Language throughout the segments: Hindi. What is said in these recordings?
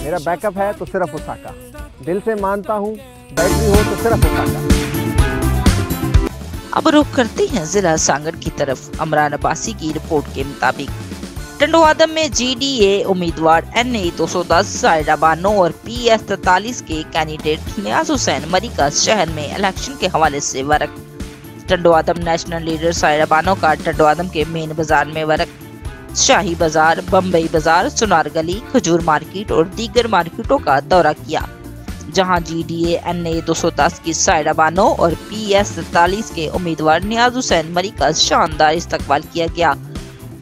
मेरा बैकअप है तो सिर्फ ओसाका। दिल से मानता हूँ बैटरी हो तो सिर्फ ओसाका। अब रुख करते हैं जिला सांगड़ की तरफ। अमरान अब्बासी की रिपोर्ट के मुताबिक टंडवादम में GDA उम्मीदवार NA 210 सायरा बानो और PS 43 के कैंडिडेट नियाज हुसैन मरीकज शहर में इलेक्शन के हवाले से वर्क। टंडवादम नेशनल लीडर सायरा बानो का टंडवादम के मेन बाजार में वर्क, शाही बाजार, बम्बई बाजार, सुनार गली, खजूर मार्केट और दीगर मार्केटों का दौरा किया, जहां GDA NA 210 की सायरा बानो और PS 43 के उम्मीदवार नियाज हुसैन मरीकज शानदार इस्तकबाल किया गया।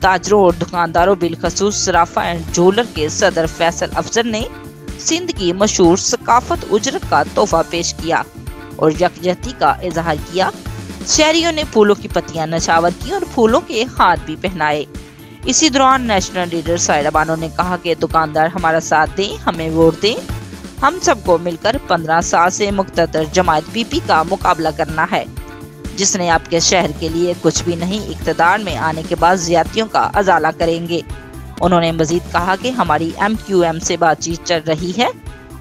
ताजरों और दुकानदारों बिलखसूस सराफा एंड ज्वेलर के सदर फैसल अफजल ने सिंध की मशहूर सकाफत उजरत का तोहफा पेश किया और यकजहती का इजहार किया। शहरियों ने फूलों की पत्तियां नशावर की और फूलों के हाथ भी पहनाए। इसी दौरान नेशनल लीडर सायरा बानो ने कहा कि दुकानदार हमारा साथ दें, हमें वोट दें। हम सबको मिलकर 15 साल से मुक़्तदर जमात PP का मुकाबला करना है, जिसने आपके शहर के लिए कुछ भी नहीं, इक़्तिदार में आने के बाद ज़्यादतियों का अजाला करेंगे। उन्होंने मजीद कहा कि हमारी MQM से बातचीत चल रही है,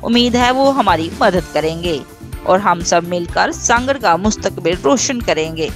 उम्मीद है वो हमारी मदद करेंगे और हम सब मिलकर सांगड़ का मुस्तकबिल रोशन करेंगे।